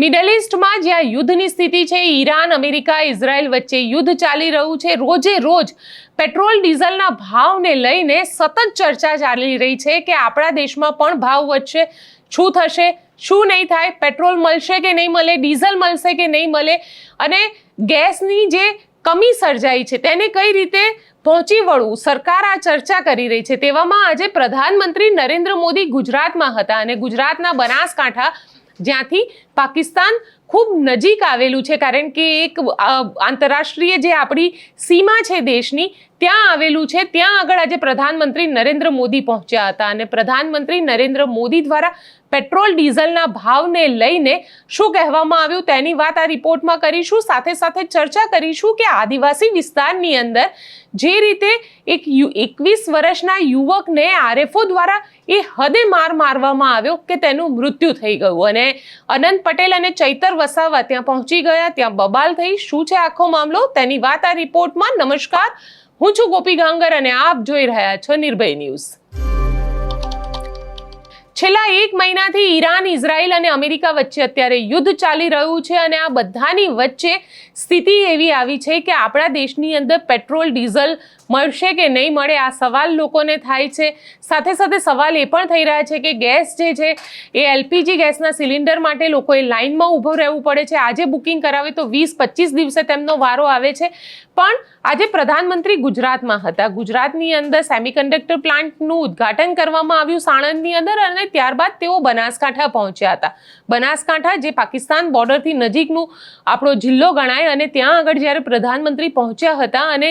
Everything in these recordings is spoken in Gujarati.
મિડલ ઇસ્ટમાં જ્યાં યુદ્ધની સ્થિતિ છે, ઈરાન, અમેરિકા, ઇઝરાયલ વચ્ચે યુદ્ધ ચાલી રહ્યું છે. રોજે રોજ પેટ્રોલ ડીઝલના ભાવને લઈને સતત ચર્ચા ચાલી રહી છે કે આપણા દેશમાં પણ ભાવ વધશે, શું થશે, શું નહીં થાય, પેટ્રોલ મળશે કે નહીં મળે, ડીઝલ મળશે કે નહીં મળે, અને ગેસની જે કમી સર્જાઈ છે તેને કઈ રીતે પહોંચી વળવું, સરકાર આ ચર્ચા કરી રહી છે. તેવામાં આજે પ્રધાનમંત્રી નરેન્દ્ર મોદી ગુજરાતમાં હતા અને ગુજરાતના બનાસકાંઠા, જ્યાંથી પાકિસ્તાન ખૂબ નજીક આવેલું છે, કારણ કે એક આંતરરાષ્ટ્રીય જે આપણી સીમા છે દેશની, ત્યાં આવેલું છે. ત્યાં આગળ આજે પ્રધાનમંત્રી નરેન્દ્ર મોદી પહોંચ્યા હતા અને પ્રધાનમંત્રી નરેન્દ્ર મોદી દ્વારા પેટ્રોલ ડીઝલના ભાવને લઈને શું કહેવામાં આવ્યું તેની વાત આ રિપોર્ટમાં કરીશું. સાથે સાથે ચર્ચા કરીશું કે આદિવાસી વિસ્તારની અંદર જે રીતે એક 21 વર્ષના યુવકને આરએફઓ દ્વારા એ હદે મારવામાં આવ્યો કે તેનું મૃત્યુ થઈ ગયું, અને અનંત પટેલ અને ચૈતર વસાવા ત્યાં પહોંચી ગયા, ત્યાં બબાલ થઈ. શું છે આખો મામલો તેની વાત આ રિપોર્ટમાં. નમસ્કાર, હું છું ગોપી ગાંગર અને આપ જોઈ રહ્યા છો નિર્ભય ન્યૂઝ. છેલ્લા એક મહિનાથી ઈરાન, ઇઝરાયલ અને અમેરિકા વચ્ચે અત્યારે યુદ્ધ ચાલી રહ્યું છે અને આ બધાની વચ્ચે સ્થિતિ એવી આવી છે કે આપણા દેશની અંદર પેટ્રોલ ડીઝલ મળશે કે નહીં મળે, આ સવાલ લોકોને થાય છે. સાથે સાથે સવાલ એ પણ થઈ રહ્યા છે કે ગેસ જે છે એ એલપીજી ગેસના સિલિન્ડર માટે લોકોએ લાઇનમાં ઊભું રહેવું પડે છે. આજે બુકિંગ કરાવે તો 20-25 દિવસે તેમનો વારો આવે છે. પણ આજે પ્રધાનમંત્રી ગુજરાતમાં હતા. ગુજરાતની અંદર સેમિકન્ડક્ટર પ્લાન્ટનું ઉદ્ઘાટન કરવામાં આવ્યું સાણંદની અંદર, અને ત્યારબાદ તેઓ બનાસકાંઠા પહોંચ્યા હતા. બનાસકાંઠા જે પાકિસ્તાન બોર્ડરથી નજીકનું આપણો જિલ્લો ગણાય, અને ત્યાં આગળ જ્યારે પ્રધાનમંત્રી પહોંચ્યા હતા અને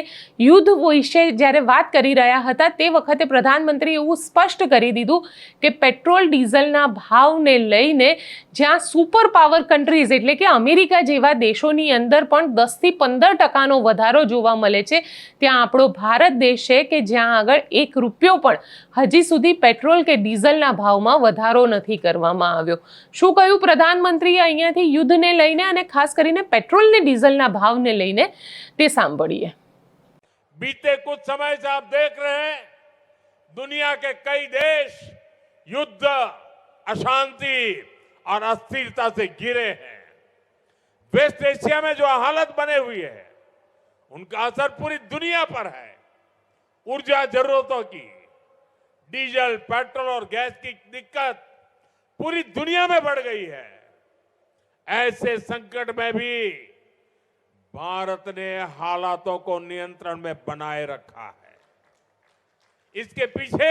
યુદ્ધ વિશે જ્યારે વાત કરી રહ્યા હતા તે વખતે પ્રધાનમંત્રીએ એવું સ્પષ્ટ કરી દીધું કે પેટ્રોલ ડીઝલના ભાવને લઈને જ્યાં સુપર પાવર કન્ટ્રીઝ એટલે કે અમેરિકા જેવા દેશોની અંદર પણ 10-15% વધારો જોવા મળે છે, ત્યાં આપણો ભારત દેશ છે કે જ્યાં આગળ ₹1 પણ હજી સુધી પેટ્રોલ કે ડીઝલના ભાવમાં વધારો નથી કરવામાં આવ્યો. શું કહ્યું પ્રધાનમંત્રીએ અહીંયાથી યુદ્ધને લઈને અને ખાસ કરીને પેટ્રોલ ને ડીઝલના ભાવને લઈને તે સાંભળીએ. बीते कुछ समय से आप देख रहे हैं दुनिया के कई देश युद्ध, अशांति और अस्थिरता से घिरे हैं. वेस्ट एशिया में जो हालत बने हुई है उनका असर पूरी दुनिया पर है. ऊर्जा जरूरतों की, डीजल, पेट्रोल और गैस की दिक्कत पूरी दुनिया में बढ़ गई है. ऐसे संकट में भी भारत ने हालातों को नियंत्रण में बनाए रखा है. इसके पीछे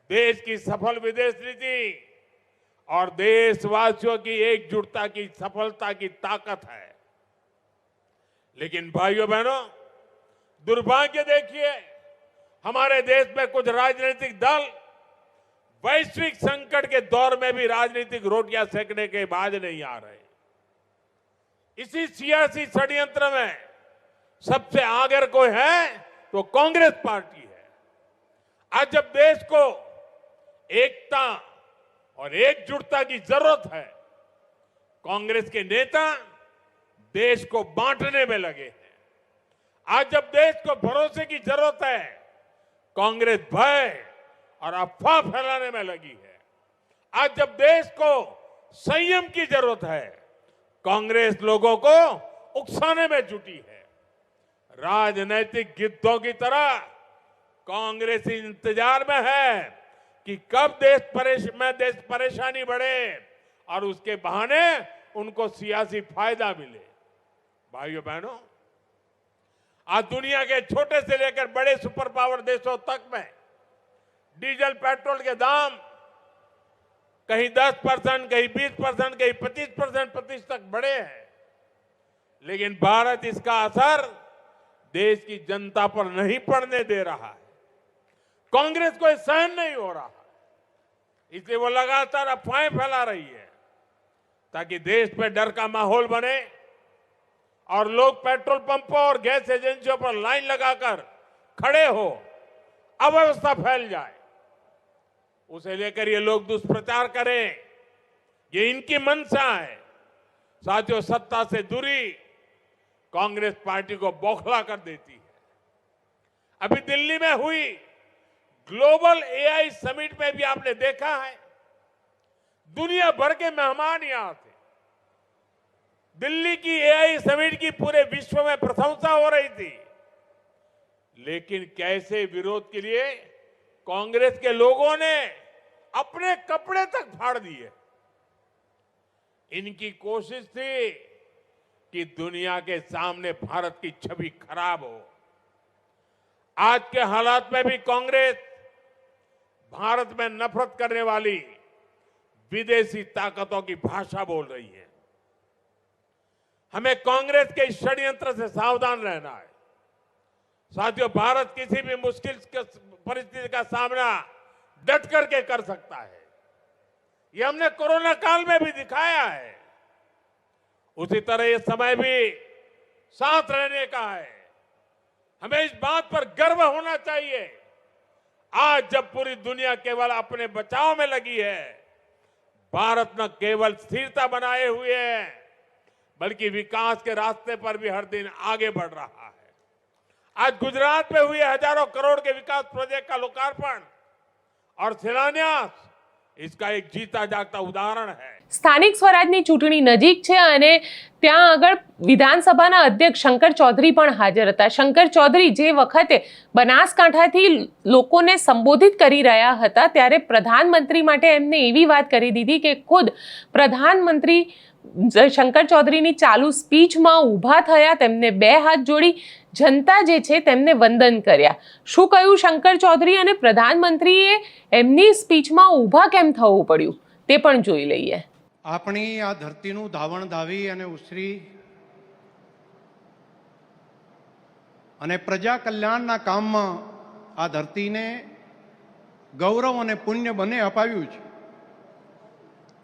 देश की सफल विदेश नीति और देशवासियों की एकजुटता की सफलता की ताकत है. लेकिन भाइयों बहनों, दुर्भाग्य देखिए, हमारे देश में कुछ राजनीतिक दल वैश्विक संकट के दौर में भी राजनीतिक रोटियां सेकने के बाज नहीं आ रहे. इसी सियासी षड्यंत्र में सबसे आगे कोई है तो कांग्रेस पार्टी है. आज जब देश को एकता और एकजुटता की जरूरत है, कांग्रेस के नेता देश को बांटने में लगे हैं. आज जब देश को भरोसे की जरूरत है, कांग्रेस भय और अफवाह फैलाने में लगी है. आज जब देश को संयम की जरूरत है, कांग्रेस लोगों को उकसाने में जुटी है. राजनीतिक गिद्धों की तरह कांग्रेस इंतजार में है कि कब देश परेशानी बढ़े और उसके बहाने उनको सियासी फायदा मिले. भाइयों बहनों, आज दुनिया के छोटे से लेकर बड़े सुपर पावर देशों तक में डीजल, पेट्रोल के दाम कहीं 10%, कहीं 20%, कहीं 25% तक बढ़े हैं. लेकिन भारत इसका असर देश की जनता पर नहीं पड़ने दे रहा है. कांग्रेस को सहन नहीं हो रहा, इसलिए वो लगातार अफवाहें फैला रही है ताकि देश में डर का माहौल बने और लोग पेट्रोल पंपों और गैस एजेंसियों पर लाइन लगाकर खड़े हो, अव्यवस्था फैल जाए. उसे लेकर ये लोग दुष्प्रचार करें, ये इनकी मंशा है. साथियों, सत्ता से दूरी कांग्रेस पार्टी को बौखला कर देती है. अभी दिल्ली में हुई ग्लोबल एआई समिट में भी आपने देखा है दुनिया भर के मेहमान यहां थे. दिल्ली की एआई समिट की पूरे विश्व में प्रशंसा हो रही थी, लेकिन कैसे विरोध के लिए कांग्रेस के लोगों ने अपने कपड़े तक फाड़ दिए। इनकी कोशिश थी कि दुनिया के सामने भारत की छवि खराब हो। आज के हालात में भी कांग्रेस भारत में नफरत करने वाली विदेशी ताकतों की भाषा बोल रही है। हमें कांग्रेस के इस षड्यंत्र से सावधान रहना है। साथियों, भारत किसी भी मुश्किल परिस्थिति का सामना डट करके कर सकता है। ये हमने कोरोना काल में भी दिखाया है। उसी तरह ये समय भी साथ रहने का है। हमें इस बात पर गर्व होना चाहिए, आज जब पूरी दुनिया केवल अपने बचाव में लगी है, भारत न केवल स्थिरता बनाए हुए है, बल्कि विकास के रास्ते पर भी हर दिन आगे बढ़ रहा है। आज गुजरात में हुए हजारों करोड़ के विकास प्रोजेक्ट का लोकार्पण और शिलान्यास इसका एक जीता जागता उदाहरण है। સ્થાનિક સ્વરાજની ચૂંટણી નજીક છે અને ત્યાં આગળ વિધાનસભાના અધ્યક્ષ શંકર ચૌધરી પણ હાજર હતા. શંકર ચૌધરી જે વખતે બનાસકાંઠાથી લોકોને સંબોધિત કરી રહ્યા હતા ત્યારે પ્રધાનમંત્રી માટે એમને એવી વાત કરી દીધી કે ખુદ પ્રધાનમંત્રી શંકર ચૌધરીની ચાલુ સ્પીચમાં ઊભા થયા, તેમને બે હાથ જોડી જનતા જે છે તેમને વંદન કર્યા. શું કહ્યું શંકર ચૌધરી અને પ્રધાનમંત્રીએ એમની સ્પીચમાં ઊભા કેમ થવું પડ્યું તે પણ જોઈ લઈએ. આપણી આ ધરતીનું ધાવણ ધાવી અને ઉછરી અને પ્રજા કલ્યાણના કામમાં આ ધરતીને ગૌરવ અને પુણ્ય બંને અપાવ્યું છે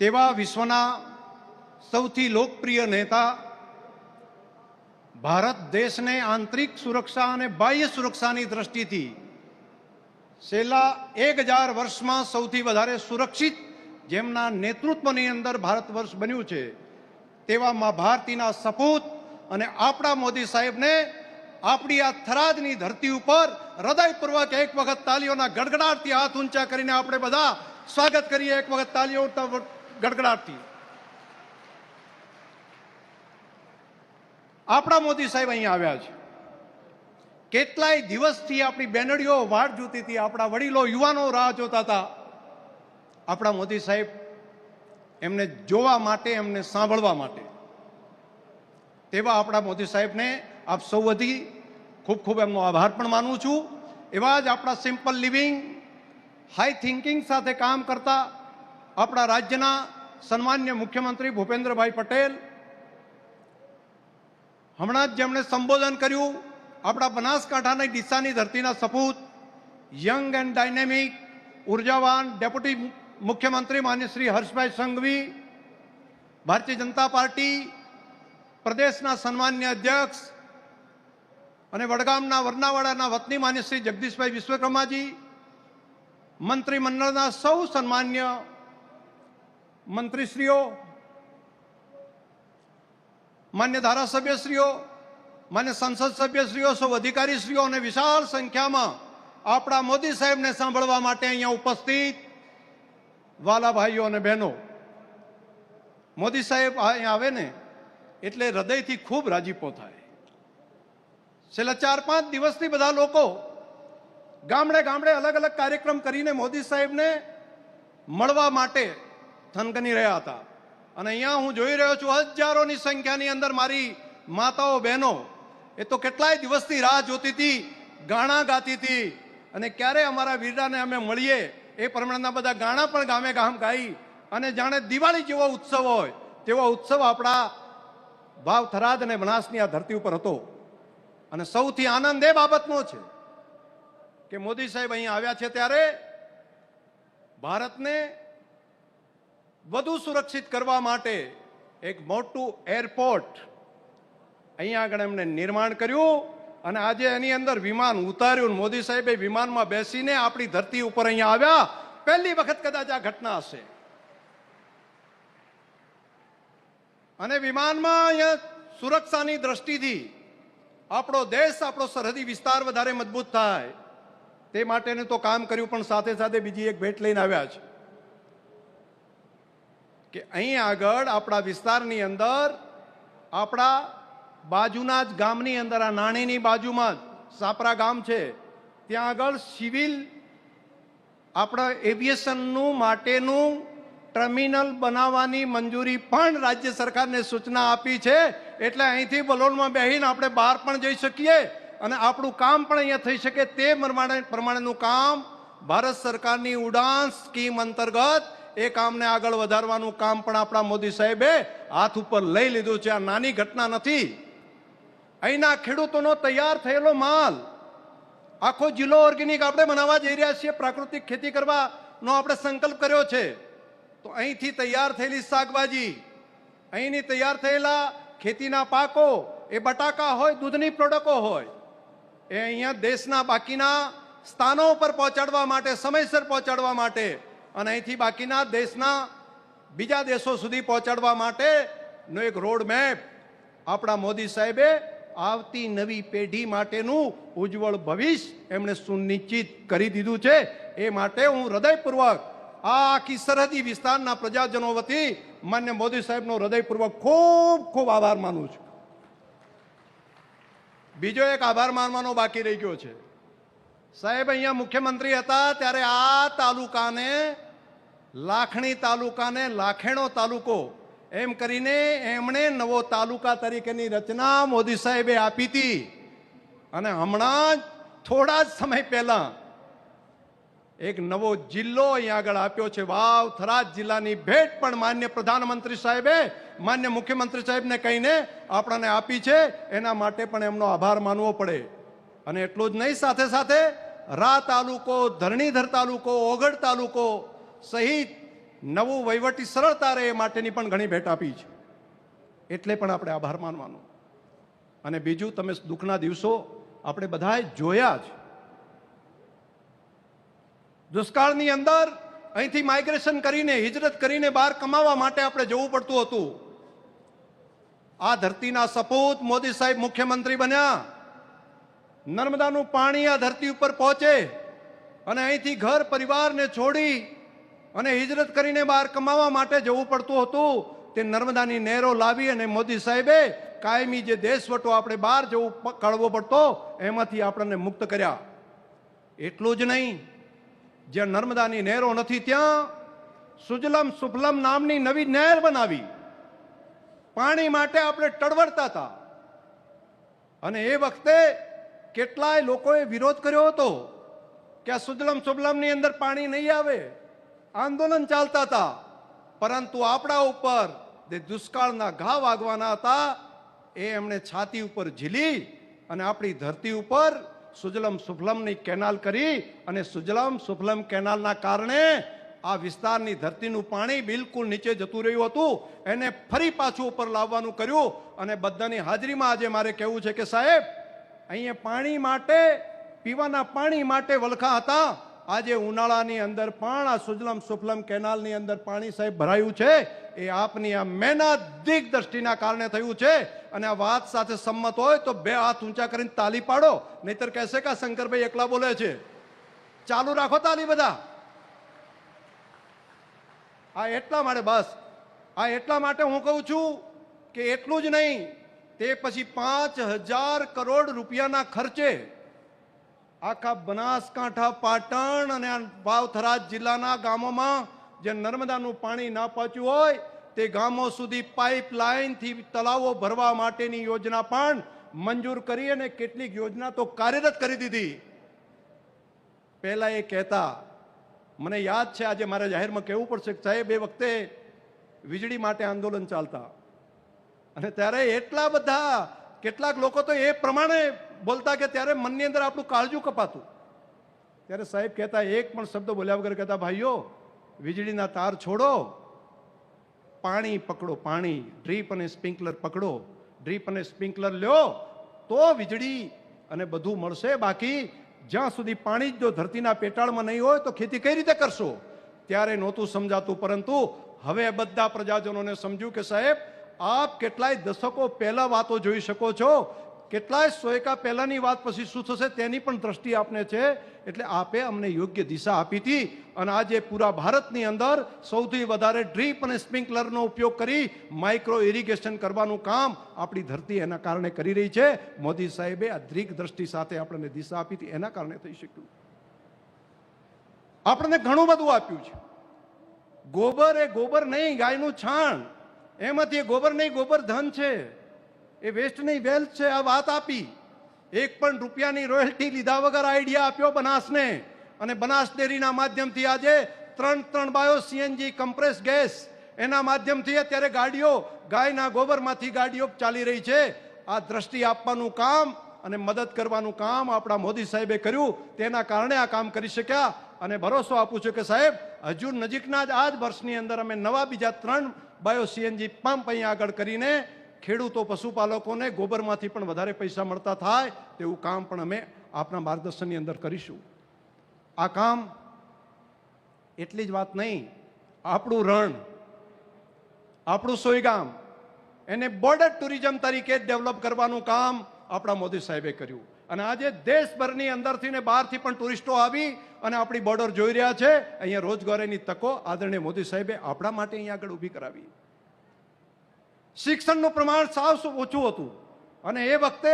તેવા વિશ્વના સૌથી લોકપ્રિય નેતા, ભારત દેશને આંતરિક સુરક્ષા અને બાહ્ય સુરક્ષાની દ્રષ્ટિથી છેલ્લા 1000 વર્ષમાં સૌથી વધારે સુરક્ષિત જેમના નેતૃત્વની અંદર ભારત વર્ષ બન્યું છે તેવા મા ભારતીના સપૂત અને આપણા મોદી સાહેબને આપણી આ થરાદની ધરતી ઉપર હૃદયપૂર્વક એક વખત તાલીઓના ગડગડાટથી હાથ ઊંચા કરીને આપણે બધા સ્વાગત કરીએ. એક વખત તાલીઓ ગડગડાટથી. આપણા મોદી સાહેબ અહીં આવ્યા છે. કેટલાય દિવસથી આપણી બેનડીઓ વાટ જોતી હતી, આપણા વડીલો યુવાનો રાહ જોતા હતા. આપણા મોદી સાહેબ એમને જોવા માટે, એમને સાંભળવા માટે. તેવા આપણા મોદી સાહેબને આપ સૌ વતી ખૂબ ખૂબ એમનો આભાર પણ માનું છું. એવા જ આપણા સિમ્પલ લિવિંગ, હાઈ થિંકિંગ સાથે કામ કરતા આપણા રાજ્યના સન્માન્ય મુખ્યમંત્રી ભૂપેન્દ્રભાઈ પટેલ, હમણાં જ જેમણે સંબોધન કર્યું, આપણા બનાસકાંઠાની ડીસાની ધરતીના સપૂત, યંગ એન્ડ ડાયનેમિક, ઉર્જાવાન ડેપ્યુટી મુખ્યમંત્રી માન્ય શ્રી હર્ષભાઈ સંઘવી, ભારતીય જનતા પાર્ટી પ્રદેશના સન્માન્ય અધ્યક્ષ અને વડગામના વરનાવાડાના વતની માન્ય શ્રી જગદીશભાઈ વિશ્વકર્માજી, મંત્રીમંડળના સૌ સન્માન્ય મંત્રીશ્રીઓ, માન્ય ધારાસભ્યશ્રીઓ, માન્ય સંસદ સભ્યશ્રીઓ, સૌ અધિકારીશ્રીઓ અને વિશાળ સંખ્યામાં આપણા મોદી સાહેબને સાંભળવા માટે અહીંયા ઉપસ્થિત વાલા ભાઈઓ અને બહેનો. મોદી સાહેબ અહીંયા આવે ને એટલે હૃદયથી ખૂબ રાજીપો થાય. છેલ્લા 4-5 દિવસથી બધા લોકો ગામડે ગામડે અલગ અલગ કાર્યક્રમ કરીને મોદી સાહેબને મળવા માટે થનગની રહ્યા હતા. અને અહીંયા હું જોઈ રહ્યો છું હજારોની સંખ્યાની અંદર મારી માતાઓ બહેનો એ તો કેટલાય દિવસથી રાહ જોતી હતી, ગાણા ગાતી હતી અને ક્યારે અમારા વીરાને અમે મળીએ એ પ્રમાણેના બધા ગાણા પણ ગામે ગામ ગાઈ અને જાણે દિવાળી જેવો ઉત્સવ હોય તેવો ઉત્સવ આપણા ભાવ થરાદ અને બનાસની આ ધરતી ઉપર હતો. અને સૌથી આનંદ એ બાબતનો છે કે મોદી સાહેબ અહીં આવ્યા છે ત્યારે ભારતને વધુ સુરક્ષિત કરવા માટે એક મોટું એરપોર્ટ અહીંયા આગળ એમણે નિર્માણ કર્યું અને આજે એની અંદર વિમાન ઉતાર્યું. મોદી સાહેબે વિમાનમાં બેસીને આપણી ધરતી ઉપર અહીંયા આવ્યા. પહેલી વખત કદાચ આ ઘટના હશે. અને વિમાનમાં અહીંયા સુરક્ષાની દ્રષ્ટિથી આપણો દેશ, આપણો સરહદી વિસ્તાર વધારે મજબૂત થાય તે માટેનું તો કામ કર્યું, પણ સાથે સાથે બીજી એક ભેટ લઈને આવ્યા છે કે અહીં આગળ આપણા વિસ્તારની અંદર આપણા બાજુના જ ગામની અંદર, આ નાણીની બાજુમાં જ સાપરા ગામ છે, ત્યાં આગળ સિવિલ આપણા એવિએશનનું માટેનું ટર્મિનલ બનાવવાની મંજૂરી પણ રાજ્ય સરકારને સૂચના આપી છે. એટલે અહીંથી બલોરમાં બેહીને આપણે બહાર પણ જઈ શકીએ અને આપણું કામ પણ અહીંયા થઈ શકે. તે પ્રમાણેનું કામ ભારત સરકારની ઉડાન સ્કીમ અંતર્ગત એ કામને આગળ વધારવાનું કામ પણ આપણા મોદી સાહેબે હાથ ઉપર લઈ લીધું છે. આ નાની ઘટના નથી. અહીંના ખેડૂતોનો તૈયાર થયેલો માલ આખો જિલ્લો ઓર્ગેનિક આપણે બનાવવા જઈ રહ્યા છીએ. પ્રાકૃતિક ખેતી કરવાનો આપણે સંકલ્પ કર્યો છે. તો અહીંથી તૈયાર થયેલી શાકભાજી, અહીંની તૈયાર થયેલા ખેતીના પાકો, એ બટાકા હોય, દૂધની પ્રોડક્ટો હોય, એ અહીંયા દેશના બાકીના સ્થાનો પર પહોંચાડવા માટે, સમયસર પહોંચાડવા માટે અને અહીંથી બાકીના દેશના બીજા દેશો સુધી પહોંચાડવા માટેનો એક રોડ મેપ આપણા મોદી સાહેબે આવતી નવી પેઢી માટેનું ઉજ્જવળ ભવિષ્ય એમણે સુનિશ્ચિત કરી દીધું છે. એ માટે હું હૃદયપૂર્વક આ આખી સરહદી વિસ્તારના પ્રજાજનો વતી માન્ય મોદી સાહેબનો હૃદયપૂર્વક ખૂબ ખૂબ આભાર માનું છું. બીજો એક આભાર માનવાનો બાકી રહી ગયો છે. સાહેબ અહીંયા મુખ્યમંત્રી હતા ત્યારે આ તાલુકાને, લાખણી તાલુકાને લાખેણો તાલુકો એમ કરીને એમણે નવો તાલુકા તરીકેની રચના મોદી સાહેબે આપી હતી. અને હમણાં જ થોડા જ સમય પહેલા એક નવો જિલ્લો અહીંયા આગળ આપ્યો છે. વાવ થરાદ જિલ્લાની ભેટ પણ માન્ય પ્રધાનમંત્રી સાહેબે, માન્ય મુખ્યમંત્રી સાહેબને કહીને આપણને આપી છે. એના માટે પણ એમનો આભાર માનવો પડે. અને એટલું જ નહીં, સાથે સાથે રા તાલુકો, ધરણીધર તાલુકો, ઓગળ તાલુકો સહિત નવું વહીવટી સરળતા રહે એ માટેની પણ ઘણી ભેટ આપી છે. એટલે પણ આપણે આભાર માનવાનો. અને બીજું, તમે દુઃખના દિવસો આપણે બધાએ જોયા જ. દુષ્કાળની અંદર અહીંથી માઇગ્રેશન કરીને, હિજરત કરીને બહાર કમાવા માટે આપણે જવું પડતું હતું. આ ધરતીના સપૂત મોદી સાહેબ મુખ્યમંત્રી બન્યા. નર્મદાનું પાણી આ ધરતી ઉપર પહોંચે અને અહીંથી ઘર પરિવારને છોડી અને હિજરત કરીને બહાર કમાવા માટે જવું પડતું હતું. તે નર્મદાની નહેરો લાવી અને મોદી સાહેબે કાયમી જે દેશવટો આપણે બહાર જવું કાઢવો પડતો એમાંથી આપણને મુક્ત કર્યા. એટલું જ નહીં, જ્યાં નર્મદાની નહેરો નથી ત્યાં સુજલમ સુફલમ નામની નવી નહેર બનાવી. પાણી માટે આપણે ટળવળતા હતા અને એ વખતે કેટલાય લોકોએ વિરોધ કર્યો હતો કે આ સુજલમ સુફલમની અંદર પાણી નહીં આવે. આંદોલન ચાલતા હતા. પરંતુ આપણા ઉપર જે દુષ્કાળના ઘા વાગવાના હતા એ એમણે છાતી ઉપર ઝીલી અને આપણી ધરતી ઉપર સુજલમ સુફલમની કેનાલ કરી. અને સુજલમ સુફલમ કેનાલના કારણે આ વિસ્તારની ધરતીનું પાણી બિલકુલ નીચે જતું રહ્યું હતું. એને ફરી પાછું ઉપર લાવવાનું કર્યું. અને બધાની હાજરીમાં આજે મારે કહેવું છે કે સાહેબ, અહીંયા પાણી માટે, પીવાના પાણી માટે વલખા હતા. આજે ઉનાળાની અંદર પણ આ સુજલમ સુફલમ કેનાલની અંદર પાણી સાહેબ ભરાયું છે. એ આપની આ મહેનત, દિગ્દ્રષ્ટિના કારણે થયું છે. અને આ વાત સાથે સંમત હોય તો બે હાથ ઊંચા કરીને તાલી પાડો, નહીતર કહેશે કે શંકરભાઈ એકલા બોલે છે. ચાલુ રાખો તાલી બધા. આ એટલા માટે, બસ આ એટલા માટે હું કહું છું કે એટલું જ નહીં, તે પછી 5,000 કરોડ રૂપિયાના ખર્ચે આખા બનાસકાંઠા, પાટણ અને વાવ-થરાદ જિલ્લાના ગામોમાં જે નર્મદાનું પાણી ના પહોંચ્યું હોય તે ગામો સુધી પાઇપલાઇનથી તળાવો ભરવા માટેની યોજના પણ મંજૂર કરી અને કેટલીક યોજના તો કાર્યરત કરી દીધી. પહેલા એ કહેતા, મને યાદ છે, આજે મારે જાહેરમાં કહેવું પડશે કે સાહેબ એ વખતે વીજળી માટે આંદોલન ચાલતા અને ત્યારે એટલા બધા કેટલાક લોકો તો એ પ્રમાણે બોલતા કે ત્યારે મનની અંદર આપણું કાળજું કપાતું. ત્યારે સાહેબ કહેતા, એક પણ શબ્દ બોલ્યા વગર કહેતા, ભાઈઓ વીજળીના તાર છોડો, પાણી પકડો, પાણી ડ્રીપ અને સ્પ્રિંકલર પકડો, ડ્રીપ અને સ્પ્રિંકલર લ્યો તો વીજળી અને બધું મળશે. બાકી જ્યાં સુધી પાણી જ જો ધરતીના પેટાળમાં નહીં હોય તો ખેતી કઈ રીતે કરશો? ત્યારે નહોતું સમજાતું. પરંતુ હવે બધા પ્રજાજનોને સમજ્યું કે સાહેબ, આપ કેટલાય દશકો પહેલા વાતો જોઈ શકો છો કેટલાય સોયકા પહેલાની વાત પછી શું થશે તેની પણ દ્રષ્ટિ આપને છે. એટલે આપે અમને યોગ્ય દિશા આપી હતી અને આજે પૂરા ભારતની અંદર સૌથી વધારે ડ્રીપ અને સ્પ્રિંકલરનો ઉપયોગ કરી માઇક્રો ઇરિગેશન કરવાનું કામ આપણી ધરતી એના કારણે કરી રહી છે. મોદી સાહેબે આ દીર્ઘ દ્રષ્ટિ સાથે આપણને દિશા આપી હતી, એના કારણે થઈ શક્યું. આપણને ઘણું બધું આપ્યું છે. ગોબર એ ગોબર નહીં, ગાયનું છાણ, એમાંથી એ ગોબર નહીં, ગોબર ધન છે, એ વેસ્ટ નહીં વેલ્થ છે. આ વાત આપી. એક પણ રૂપિયાની રોયલ્ટી લીધા વગર આઈડિયા આપ્યો બનાસને, અને બનાસ ડેરીના માધ્યમથી આજે 3 બાયો સીએનજી કમ્પ્રેસ ગેસ એના માધ્યમથી અત્યારે ગાડીઓ ગાયના ગોબરમાંથી ગાડીઓ ચાલી રહી છે. આ દ્રષ્ટિ આપવાનું કામ અને મદદ કરવાનું કામ આપણા મોદી સાહેબે કર્યું. તેના કારણે આ કામ કરી શક્યા. અને ભરોસો આપું છું કે સાહેબ હજુ નજીકના જ આ જ વર્ષની અંદર અમે નવા બીજા 3 બાયો સીએનજી પંપ અહીંયા આગળ કરીને ખેડૂતો પશુપાલકોને ગોબરમાંથી પણ વધારે પૈસા મળતા થાય તેવું કામ પણ અમે આપના માર્ગદર્શનની અંદર કરીશું. આ કામ એટલી જ વાત નહીં, આપણું રણ, આપણું સોયગામ એને બોર્ડર ટુરિઝમ તરીકે ડેવલપ કરવાનું કામ આપણા મોદી સાહેબે કર્યું. અને આજે દેશભરની અંદરથી ને બહારથી પણ ટુરિસ્ટો આવી અને આપણી બોર્ડર જોઈ રહ્યા છે. અહીંયા રોજગારીની તકો આદરણીય મોદી સાહેબે આપણા માટે અહીંયા આગળ ઊભી કરાવી. શિક્ષણનું પ્રમાણ સાવ ઓછું હતું અને એ વખતે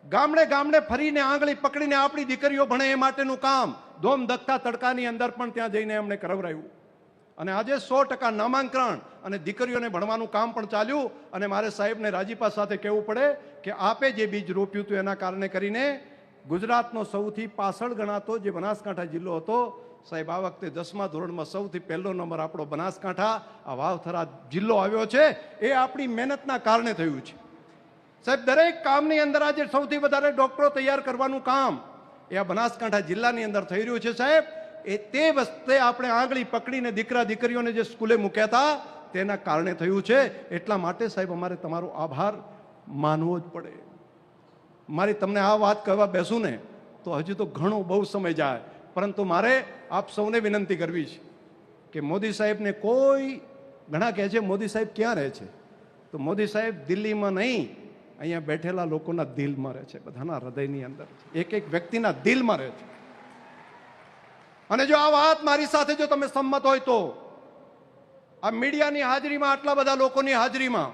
ગામડે ગામડે ફરીને આંગળી પકડીને આપણી દીકરીઓ ભણે એ માટેનું કામ ધોમ દખતા તડકાની અંદર પણ ત્યાં જઈને એમણે કરાવરાયું. અને આજે 100% નામાંકન અને દીકરીઓને ભણવાનું કામ પણ ચાલ્યું. અને મારે સાહેબને રાજીપા સાથે કહેવું પડે કે આપે જે બીજ રોપ્યું હતું એના કારણે કરીને ગુજરાતનો સૌથી પાછળ ગણાતો જે બનાસકાંઠા જિલ્લો હતો, સાહેબ આ વખતે 10મા ધોરણમાં સૌથી પહેલો નંબર આપણો બનાસકાંઠા આ વાવથરા જિલ્લો આવ્યો છે. એ આપણી મહેનતના કારણે થયું છે. સાહેબ દરેક કામની અંદર આજે સૌથી વધારે ડોક્ટરો તૈયાર કરવાનું કામ એ આ બનાસકાંઠા જિલ્લાની અંદર થઈ રહ્યું છે. સાહેબ એ તે વખતે આપણે આંગળી પકડીને દીકરા દીકરીઓને જે સ્કૂલે મૂક્યા હતા તેના કારણે થયું છે. એટલા માટે સાહેબ અમારે તમારો આભાર માનવો જ પડે. મારી તમને આ વાત કહેવા બેસું ને તો હજુ તો ઘણો બહુ સમય જાય, પરંતુ મારે આપ સૌને વિનંતી કરવી છે કે મોદી સાહેબને કોઈ ઘણા કહે છે મોદી સાહેબ ક્યાં રહે છે, તો મોદી સાહેબ દિલ્હીમાં નહીં, અહીંયા બેઠેલા લોકોના દિલમાં રહે છે, બધાના હૃદયની અંદર છે, એક એક વ્યક્તિના દિલમાં રહે છે. અને જો આ વાત મારી સાથે જો તમે સંમત હોય તો આ મીડિયાની હાજરીમાં, આટલા બધા લોકોની હાજરીમાં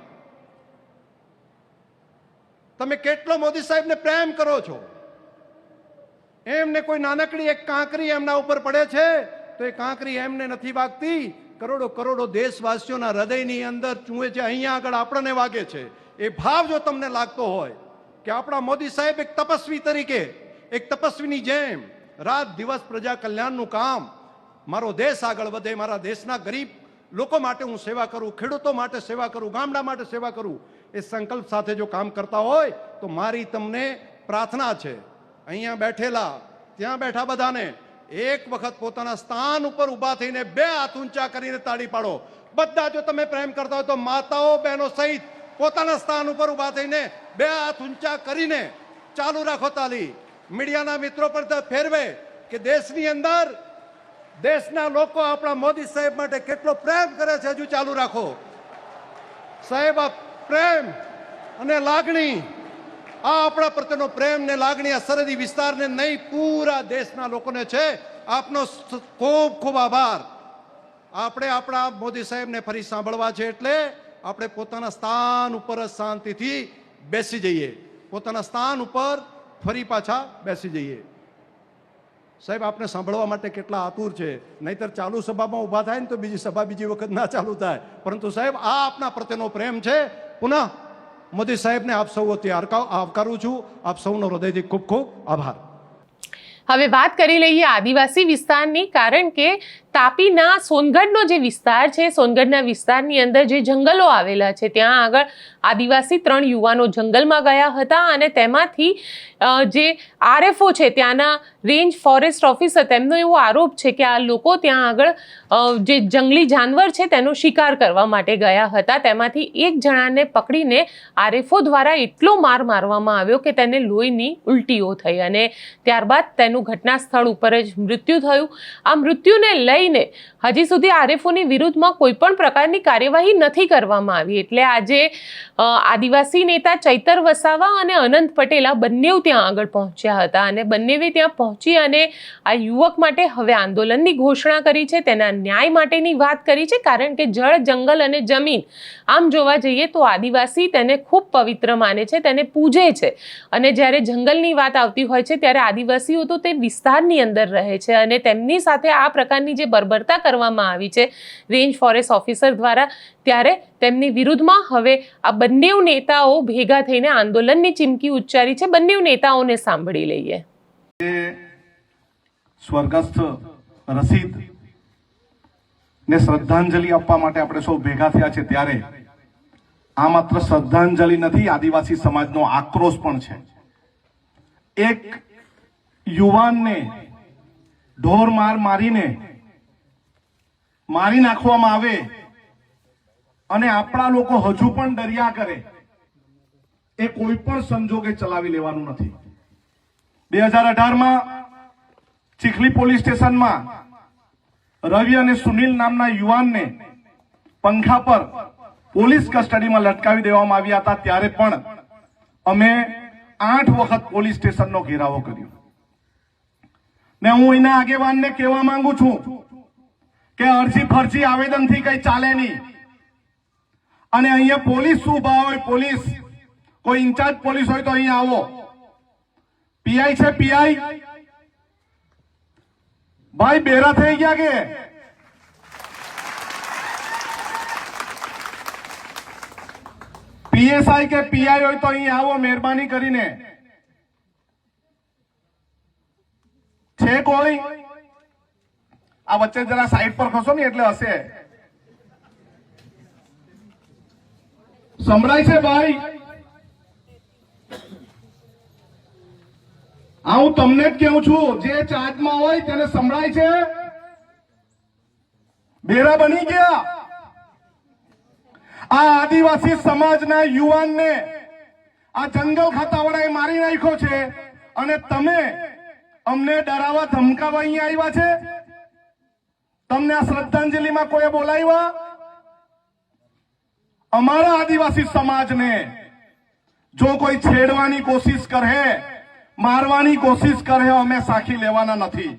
તમે કેટલો મોદી સાહેબને પ્રેમ કરો છો. એમને કોઈ નાનકડી એક કાંકરી એમના ઉપર પડે છે તો એ કાંકરી એમને નથી વાગતી, કરોડો કરોડો દેશવાસીઓના હૃદયની અંદર ચૂંએ છે, અહીંયા આગળ આપણને વાગે છે. એ ભાવ જો તમને લાગતો હોય કે આપણા મોદી સાહેબ એક તપસ્વી તરીકે, એક તપસ્વીની જેમ રાત દિવસ પ્રજા કલ્યાણનું કામ, મારો દેશ આગળ વધે, મારા દેશના ગરીબ લોકો માટે હું સેવા કરું, ખેડૂતો માટે સેવા કરું, ગામડા માટે સેવા કરું, એ સંકલ્પ સાથે જો કામ કરતા હોય તો મારી તમને પ્રાર્થના છે, અહીંયા બેઠેલા ત્યાં બેઠા બધાને એક વખત પોતાના સ્થાન ઉપર ઊભા થઈને 2 હાથ ઊંચા કરીને તાળી પાડો. બધા જો તમે પ્રેમ કરતા હોય તો માતાઓ બહેનો સહિત પોતાના સ્થાન ઉપર ઊભા થઈને 2 હાથ ઊંચા કરીને ચાલુ રાખો તાળી. મીડિયાના મિત્રો પણ ફેરવે કે દેશની અંદર દેશના લોકો આપણા મોદી સાહેબ માટે કેટલો પ્રેમ કરે છે. હજુ ચાલુ રાખો સાહેબ. આ પ્રેમ અને લાગણી, આ આપણા પ્રત્યેનો પ્રેમ ને લાગણી આ સરહદી વિસ્તારને નહીં, પૂરા દેશના લોકોને છે. આપનો ખૂબ ખૂબ આભાર. આપણે આપણા મોદી સાહેબને ફરી સાંભળવા છે એટલે આપણે પોતાના સ્થાન ઉપર જ શાંતિથી બેસી જઈએ, પોતાના સ્થાન ઉપર ફરી પાછા બેસી જઈએ. સાહેબ આપને સાંભળવા માટે કેટલા આતુર છે, નહીતર ચાલુ સભામાં ઊભા થાય ને તો બીજી સભા બીજી વખત ના ચાલુ થાય. પરંતુ સાહેબ આ આપના પ્રત્યેનો પ્રેમ છે. પુનઃ મોદી સાહેબને આપ સૌ આવકારું છું. આપ સૌનો હૃદયથી ખૂબ ખૂબ આભાર. હવે વાત કરી લઈએ આદિવાસી વિસ્તારની, કારણ કે તાપીના સોનગઢનો જે વિસ્તાર છે, સોનગઢના વિસ્તારની અંદર જે જંગલો આવેલા છે ત્યાં આગળ આદિવાસી 3 યુવાનો જંગલમાં ગયા હતા અને તેમાંથી જે આરએફઓ છે ત્યાંના રેન્જ ફોરેસ્ટ ઓફિસર, તેમનો એવો આરોપ છે કે આ લોકો ત્યાં આગળ જે જંગલી જાનવર છે તેનો શિકાર કરવા માટે ગયા હતા. તેમાંથી એક જણાને પકડીને આરએફઓ દ્વારા એટલો માર મારવામાં આવ્યો કે તેને લોહીની ઉલટીઓ થઈ અને ત્યારબાદ તેનું ઘટના સ્થળ ઉપર જ મૃત્યુ થયું. આ મૃત્યુને લઈ લઈને હજી સુધી આરએફઓની વિરુદ્ધમાં કોઈ પણ પ્રકારની કાર્યવાહી નથી કરવામાં આવી. એટલે આજે આદિવાસી નેતા ચૈતર વસાવા અને અનંત પટેલ આ બંને ત્યાં આગળ પહોંચ્યા હતા અને બંનેએ ત્યાં પહોંચી અને આ યુવક માટે હવે આંદોલનની ઘોષણા કરી છે, તેના ન્યાય માટેની વાત કરી છે. કારણ કે જળ, જંગલ અને જમીન આમ જોવા જઈએ તો આદિવાસી તેને ખૂબ પવિત્ર માને છે, તેને પૂજે છે. અને જ્યારે જંગલની વાત આવતી હોય છે ત્યારે આદિવાસીઓ તો તે વિસ્તારની અંદર રહે છે અને તેમની સાથે આ પ્રકારની જે બર્બરતા કરવામાં આવી છે રેન્જ ફોરેસ્ટ ઓફિસર દ્વારા, ત્યારે તેમની વિરુદ્ધમાં હવે આ બંને નેતાઓ ભેગા થઈને આંદોલનની ચીમકી ઉચ્ચારી છે. બંને નેતાઓને સાંભળી લઈએ. સ્વર્ગસ્થ રશીદ ને શ્રદ્ધાંજલિ આપવા માટે આપણે સૌ ભેગા થયા છે ત્યારે આ માત્ર શ્રદ્ધાંજલિ નથી, આદિવાસી સમાજનો આક્રોશ પણ છે. એક યુવાનને ઢોર માર મારીને મારી નાખવામાં આવે અને આપણા લોકો હજુ પણ ડર્યા કરે, એ કોઈ પણ સંજોગે ચલાવી લેવાનું નથી. 2018માં ચીખલી પોલીસ સ્ટેશનમાં રવિ અને સુનિલ નામના યુવાનને પંખા પર પોલીસ કસ્ટડીમાં લટકાવી દેવામાં આવ્યા હતા. ત્યારે પણ અમે 8 વખત પોલીસ સ્ટેશનનો ઘેરાવો કર્યો ને હું એના આગેવાનને કહેવા માંગુ છું કે અરજી ફરજી આવેદનથી કઈ ચાલે નહીં. અને અહીંયા પોલીસ ઉભા હોય, પોલીસ કોઈ ઇન્ચાર્જ પોલીસ હોય તો અહીંયા આવો. પીઆઈ છે, પીઆઈ ભાઈ બેરા થઈ ગયા કે પીએસઆઈ કે પીઆઈ હોય તો અહીં આવો મહેરબાની કરીને. છે કોઈ? આ વચ્ચે જરા સાઈડ પર ખસો ને એટલે હશે. સંભળાય છે ભાઈ? આ હું તમને જ કહું છું, જે ચાર્જમાં હોય તેને સંભળાય છે? બેરા બની ગયા. આ આદિવાસી સમાજના યુવાનને આ જંગલ ખાતાવાળાએ મારી નાખ્યો છે અને તમે અમને ડરાવવા ધમકાવવા અહીંયા આવ્યા છે? તમને આ શ્રદ્ધાંજલિમાં કોઈ બોલાવ્યા? અમારા આદિવાસી સમાજને જો કોઈ છેડવાની કોશિશ કરે, મારવાની કોશિશ કરે, અમે સાખી લેવાના નથી.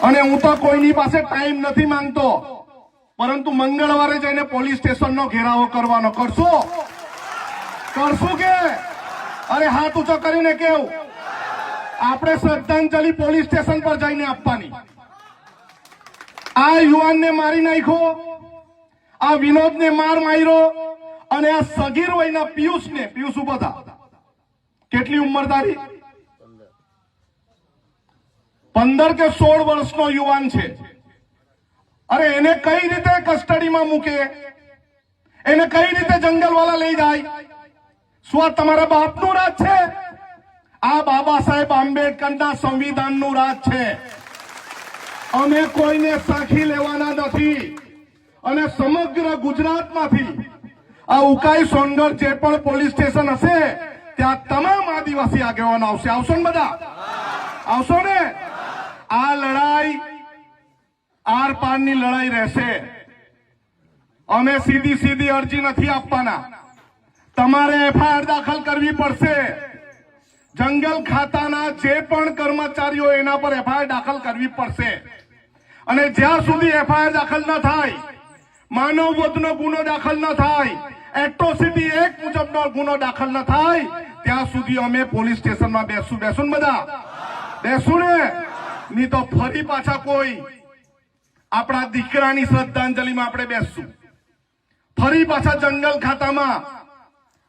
અને હું તો કોઈની પાસે ટાઈમ નથી માંગતો, પરંતુ મંગળવારે જઈને પોલીસ સ્ટેશનનો ઘેરાવો કરવાનો. કરશું કે? અરે હાથ ઊંચો કરીને કેવું, આપણે શ્રદ્ધાંજલિ પોલીસ સ્ટેશન પર જઈને આપવાની. આ યુવાનને મારી નાખ્યો, આ વિનોદને માર્યો અને આ સગીર વયના પિયુષને, પિયુષ ઉભા થા, કેટલી ઉંમર તારી? 15 કે 16 વર્ષનો યુવાન છે. અરે એને કઈ રીતે કસ્ટડીમાં મૂકે? એને કઈ રીતે જંગલવાળા લઈ જાય? શું આ તમારા બાપનું રાજ છે? આ બાબા સાહેબ આંબેડકરના સંવિધાનનું રાજ છે. અમે કોઈને સાખી લેવાના નથી. અને સમગ્ર ગુજરાતમાંથી આ ઉકાઈ, સોનગઢ જે પણ પોલીસ સ્ટેશન હશે ત્યાં તમામ આદિવાસી આગેવાનો આવશે. આવશો ને બધા? આવશો ને? આ લડાઈ આર પારની લડાઈ રહેશે. અમે સીધી અરજી નથી આપવાના. તમારે એફઆઈઆર દાખલ કરવી પડશે. જંગલ ખાતાના જે પણ કર્મચારીઓ એના પર એફઆઈઆર દાખલ કરવી પડશે. અને જ્યાં સુધી એફઆઈઆર દાખલ ન થાય, માનવ વધનો ગુનો દાખલ ન થાય, એટ્રોસિટી એક્ટ મુજબનો ગુનો દાખલ ન થાય, ત્યાં સુધી અમે પોલીસ સ્ટેશનમાં બેસું બધા? બેસું ને? નહીં તો ફરી પાછા કોઈ આપણા દીકરાની શ્રદ્ધાંજલિમાં આપણે બેસશું. ફરી પાછા જંગલ ખાતામાં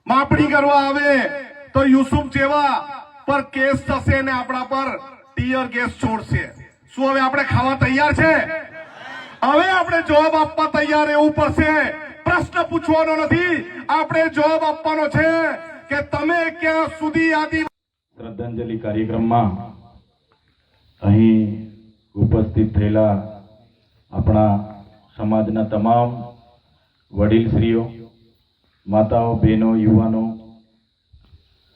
માપણી કરવા આવે તો યુસુફ જેવા પર કેસ થશે ને આપણા પર ટીયર ગેસ છોડશે. શું હવે આપણે ખાવા તૈયાર છે? હવે આપણે જવાબ આપવા તૈયાર રહેવું પડશે. પ્રશ્ન પૂછવાનો નથી, આપણે જવાબ આપવાનો છે કે તમે ક્યાં સુધી શ્રદ્ધાંજલિ કાર્યક્રમમાં અહીં ઉપસ્થિત થયેલા આપણા સમાજના તમામ વડીલશ્રીઓ, માતાઓ, બહેનો, યુવાનો,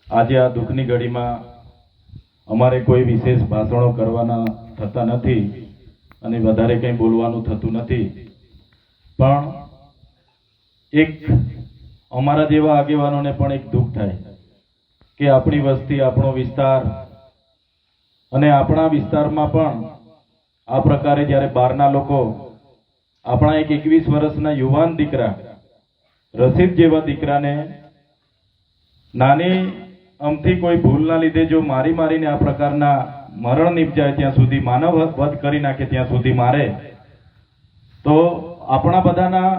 આજે આ દુઃખની ઘડીમાં અમારે કોઈ વિશેષ ભાષણો કરવાના થતા નથી અને વધારે કંઈ બોલવાનું થતું નથી, પણ એક અમારા જેવા આગેવાનોને પણ એક દુઃખ થાય કે આપણી વસ્તી, આપણો વિસ્તાર અને આપણા વિસ્તારમાં પણ આ પ્રકારે જ્યારે બહારના લોકો આપણા એક 21 વર્ષના યુવાન દીકરા રશીદ જેવા દીકરાને નાની અમથી કોઈ ભૂલના લીધે જો મારીને આ પ્રકારના મરણ નિપજાય ત્યાં સુધી, માનવ વધ કરી નાખે ત્યાં સુધી મારે, તો આપણા બધાના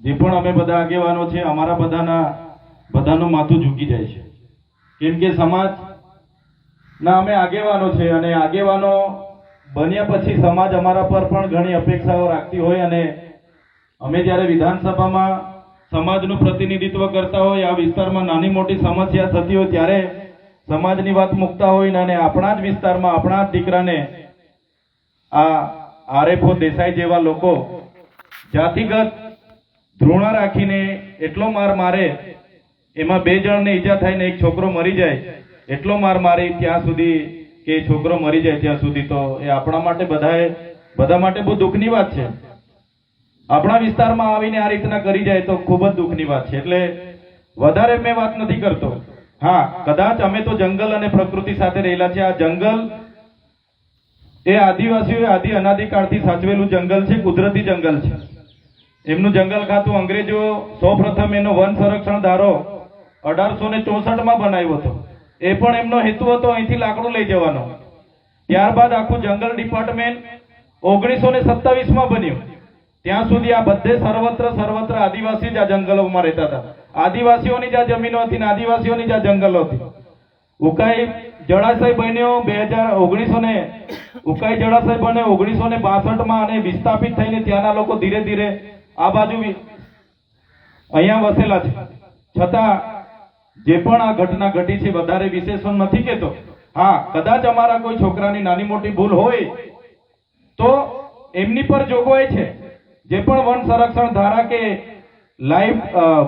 જે પણ અમે બધા આગેવાનો છે, અમારા બધાનું માથું ઝૂકી જાય છે. કેમ કે સમાજના અમે આગેવાનો છે અને આગેવાનો બન્યા પછી સમાજ અમારા પર પણ ઘણી અપેક્ષાઓ રાખતી હોય અને અમે જ્યારે વિધાનસભામાં સમાજનું પ્રતિનિધિત્વ કરતા હોય, આ વિસ્તારમાં નાની મોટી સમસ્યા થતી હોય ત્યારે સમાજની વાત મૂકતા હોય અને આપણા જ વિસ્તારમાં આપણા જ દીકરાને આ આરએફઓ દેસાઈ જેવા લોકો જાતિગત ધૃણા રાખીને એટલો માર મારે, એમાં 2 જણને ઈજા થાય ને એક છોકરો મરી જાય, એટલો માર મારી ત્યાં સુધી કે છોકરો મરી જાય ત્યાં સુધી, તો એ આપણા માટે બધા માટે બહુ દુઃખની વાત છે. આપણા વિસ્તારમાં આવીને આ રીતના કરી જાય તો ખૂબ જ દુઃખની વાત છે. એટલે વધારે મેં વાત નથી કરતો. હા, કદાચ અમે તો જંગલ અને પ્રકૃતિ સાથે રહેલા છે. આ જંગલ એ આદિવાસીઓએ અનાદિકાળથી સાચવેલું જંગલ છે, કુદરતી જંગલ છે. એમનું જંગલ ખાતું અંગ્રેજો સૌપ્રથમ એનો વન સંરક્ષણ ધારો 1864માં બનાવ્યો હતો. એ પણ એમનો હેતુ હતો અહીંથી લાકડું લઈ જવાનો. ત્યારબાદ આખું જંગલ ડિપાર્ટમેન્ટ 1927માં બન્યું. ત્યાં સુધી આ બધે સર્વત્ર આદિવાસી જ આ જંગલોમાં રહેતા હતા. આદિવાસીઓની જ આ જમીનો હતી ને આદિવાસીઓની જ આ જંગલો હતી. ઉકાઈ જળાશય બન્યો 1962માં અને વિસ્થાપિત થઈને ત્યાંના લોકો ધીરે ધીરે આ બાજુ અહીંયા વસેલા છે. છતાં જે પણ આ ઘટના ઘટી છે વધારે વિશેષ નથી કહેતો. હા, કદાચ અમારા કોઈ છોકરાની નાની મોટી ભૂલ હોય તો એમની પર જોગવાઈ છે. જે પણ વન સંરક્ષણ ધારા કે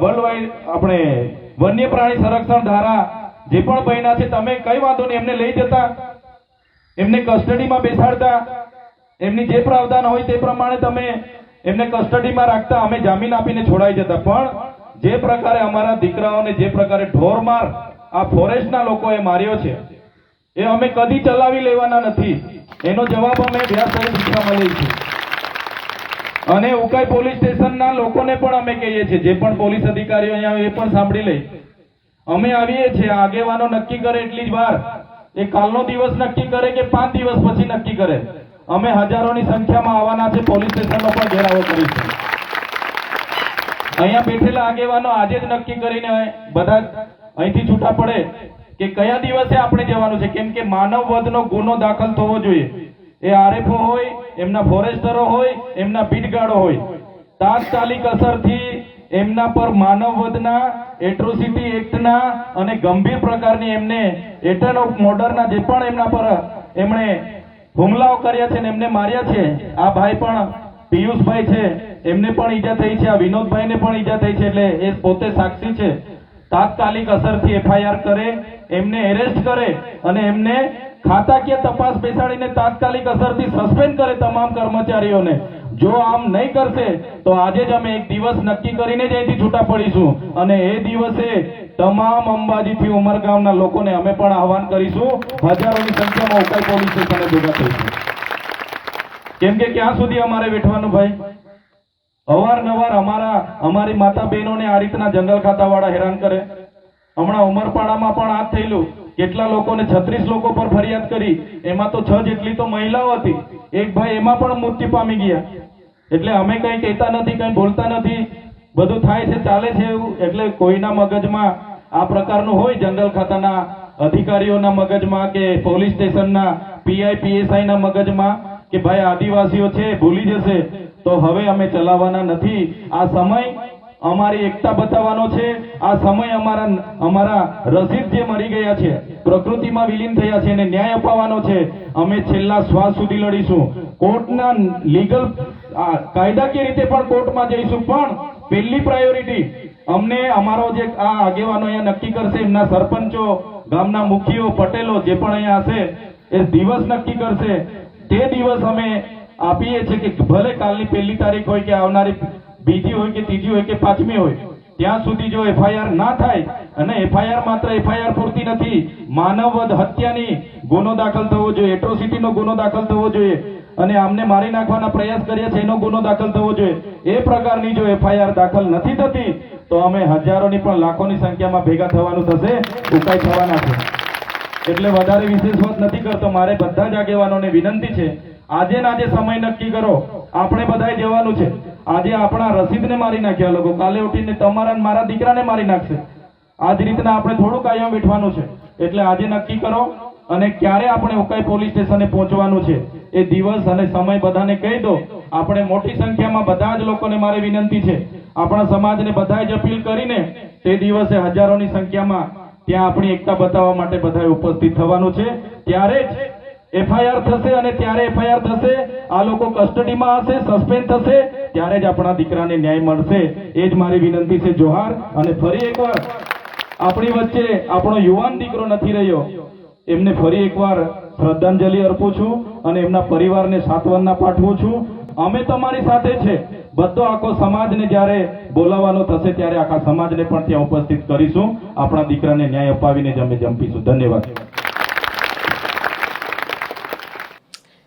વર્લ્ડ વાઇડ આપણે વન્ય પ્રાણી સંરક્ષણ ધારા જે પણ બન્યા છે, તમે કઈ વાંધો નહીં, એમને લઈ જતા, એમને કસ્ટડીમાં બેસાડતા, એમની જે પ્રાવધાન હોય તે પ્રમાણે તમે એમને કસ્ટડીમાં રાખતા, અમે જામીન આપીને છોડાઈ જતા. પણ જે પ્રકારે અમારા દીકરાઓને જે પ્રકારે ઢોરમાર આ ફોરેસ્ટના લોકોએ માર્યો છે એ અમે કદી ચલાવી લેવાના નથી. એનો જવાબ અમે વ્યાસ સાહેબ શીખવા મળીએ છીએ. અને ઉકાઈ પોલીસ સ્ટેશનના લોકોને પણ અમે કહીએ છીએ, જે પણ પોલીસ અધિકારીઓ અહીંયા એ પણ સાંભળી લે, અમે આવીએ છીએ, આગેવાનો નક્કી કરે એટલી જ વાર, એ કાલનો દિવસ નક્કી કરે કે 5 દિવસ પછી નક્કી કરે, અમે હજારોની સંખ્યામાં આવવાના છે, પોલીસ સ્ટેશનનો પણ ઘેરાવો કરીશું. અહીંયા બેઠેલા આગેવાનો આજે જ નક્કી કરીને બધા અહીંથી છૂટા પડે કે કયા દિવસે આપણે જવાનું છે. કેમ કે માનવ વધનો ગુનો દાખલ થવો જોઈએ. એ આરએફઓ હોય, એમના ફોરેસ્ટરો હોય, એમના બીટગાર્ડો હોય, તાત્કાલિક અસરથી એમના પર માનવ વધના, એટ્રોસિટી એક્ટના અને ગંભીર પ્રકારની એમને એટેમ્પ્ટ ઓફ મર્ડરના જે પણ એમના પર એમણે હુમલાઓ કર્યા છે ને એમને માર્યા છે. આ ભાઈ પણ પિયુષભાઈ છે, એમને પણ ઈજા થઈ છે, આ વિનોદભાઈને પણ ઈજા થઈ છે, એટલે એ પોતે સાક્ષી છે. તાત્કાલિક અસરથી એફઆઈઆર કરે, એમને એરેસ્ટ કરે અને એમને ખાતાકીય તપાસ બેસાડીને તાત્કાલિક અસરથી સસ્પેન્ડ કરે તમામ કર્મચારીઓને. જો આમ નહીં કરશે તો આજે જ અમે એક દિવસ નક્કી કરીને જ અહીંથી છૂટા પડીશું અને એ દિવસે તમામ અંબાજીથી ઉમરગામના લોકોને અમે પણ આહવાન કરીશું, હજારોની સંખ્યામાં ઉકાઈ પોલીસ સ્ટેશને ભેગા થઈશું. કેમ કે ક્યાં સુધી અમારે બેઠવાનું ભાઈ? અવારનવાર અમારી માતા બહેનોને આ રીતના જંગલ ખાતાવાળા હેરાન કરે. હમણાં ઉમરપાડામાં પણ આ થયેલું, કેટલા લોકોને 36 લોકો પર ફરિયાદ કરી, એમાં તો 6 જેટલી તો મહિલાઓ હતી, એક ભાઈ એમાં પણ મૃત્યુ પામી ગયા. એટલે અમે કઈ કહેતા નથી, કઈ બોલતા નથી, બધું થાય છે, ચાલે છે એવું. એટલે કોઈના મગજમાં આ પ્રકારનું હોય, જંગલ ખાતાના અધિકારીઓના મગજમાં કે પોલીસ સ્ટેશનના પીઆઈ પીએસઆઈ ના મગજમાં કે ભાઈ આદિવાસીઓ છે ભૂલી જશે, તો હવે અમે ચલાવવાના નથી. આ સમય અમારી એકતા બતાવવાનો છે. આ સમય અમારા રશીદ જે મરી ગયા છે, પ્રકૃતિમાં વિલીન થયા છે, એને ન્યાય અપાવવાનો છે. અમે છેલ્લા શ્વાસ સુધી લડીશું. કોર્ટના લીગલ કાયદાકીય રીતે પણ કોર્ટમાં જઈશું, પણ પહેલી પ્રાયોરિટી અમને અમારો જે આ આગેવાનો અહીંયા નક્કી કરશે, એમના સરપંચો, ગામના મુખીઓ, પટેલો જે પણ અહીંયા હશે, એ દિવસ નક્કી કરશે તે દિવસ અમે આપીએ છીએ કે ભલે કાલની 1લી તારીખ હોય કે આવનારી 2જી હોય કે 3જી હોય કે 5મી હોય, ત્યાં સુધી જો એફઆઈઆર ના થાય, અને એફઆઈઆર માત્ર એફઆઈઆર પૂરતી નથી, માનવવધ હત્યાની ગુનો દાખલ થવો જોઈએ, એટ્રોસિટીનો ગુનો દાખલ થવો જોઈએ, અને આમને મારી નાખવાના પ્રયાસ કર્યા છે એનો ગુનો દાખલ થવો જોઈએ. એ પ્રકારની જો એફઆઈઆર દાખલ નથી થતી તો અમે હજારોની પણ લાખોની સંખ્યામાં ભેગા થવાનું થશે, ઉકાઈ થવાના છે. એટલે વધારે વિશેષ વાત નથી કરતો. મારે બધા જ આગેવાનોને વિનંતી છે, આજે ને આજે સમય નક્કી કરો. આપણે બધાએ જવાનું છે. આજે આપણા રસીદને મારી નાખ્યા લોકો, કાલે ઉઠીને તમારા મારા દીકરાને મારી નાખશે. આ જ રીતના આપણે થોડું કાયમ બેઠવાનું છે. એટલે આજે નક્કી કરો, અને ક્યારે આપણે ઉકાઈ પોલીસ સ્ટેશને પહોંચવાનું છે એ દિવસ અને સમય બધાને કહી દો. આપણે મોટી સંખ્યામાં બધા જ લોકોને મારે વિનંતી છે, આપણા સમાજને બધાએ જ અપીલ કરીને તે દિવસે હજારોની સંખ્યામાં ત્યાં આપણી એકતા બતાવવા માટે બધાએ ઉપસ્થિત થવાનું છે. ત્યારે જ એફઆઈઆર થશે, અને ત્યારે એફઆઈઆર થશે, આ લોકો કસ્ટડીમાં હશે, સસ્પેન્ડ થશે, ત્યારે જ આપણા દીકરાને ન્યાય મળશે. એ જ મારી વિનંતી છે. જોહાર. અને ફરી એકવાર આપણી વચ્ચે આપણો યુવાન દીકરો નથી રહ્યો, એમને ફરી એકવાર શ્રદ્ધાંજલિ અર્પું છું અને એમના પરિવારને સાંત્વના પાઠવું છું. અમે તમારી સાથે છે. બધો આખો સમાજને જ્યારે બોલાવવાનો થશે ત્યારે આખા સમાજને પણ ત્યાં ઉપસ્થિત કરીશું. આપણા દીકરાને ન્યાય અપાવીને જ અમે જંપીશું. ધન્યવાદ.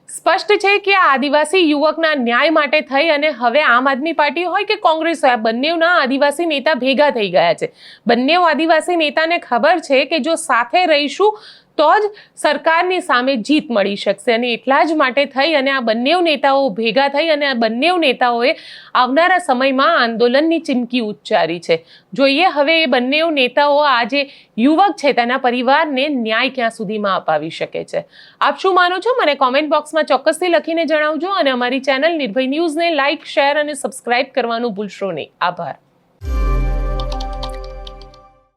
સ્પષ્ટ છે કે આ આદિવાસી યુવકના ન્યાય માટે થઈ અને હવે આમ આદમી પાર્ટી હોય કે કોંગ્રેસ હોય, બંનેના આદિવાસી નેતા ભેગા થઈ ગયા છે. બંને આદિવાસી નેતાને ખબર છે કે જો સાથે રહીશું તો જ સરકારની સામે જીત મળી શકશે, અને એટલા જ માટે થઈ અને આ બંને નેતાઓ ભેગા થઈ અને આ બંને નેતાઓએ આવનારા સમયમાં આંદોલનની ચીમકી ઉચ્ચારી છે. જોઈએ હવે એ બંને નેતાઓ આ જે યુવક છે તેના પરિવારને ન્યાય ક્યાં સુધીમાં અપાવી શકે છે. આપ શું માનો છો મને કોમેન્ટ બોક્સમાં ચોક્કસથી લખીને જણાવજો, અને અમારી ચેનલ નિર્ભય ન્યૂઝને લાઇક, શેર અને સબસ્ક્રાઇબ કરવાનું ભૂલશો નહીં. આભાર.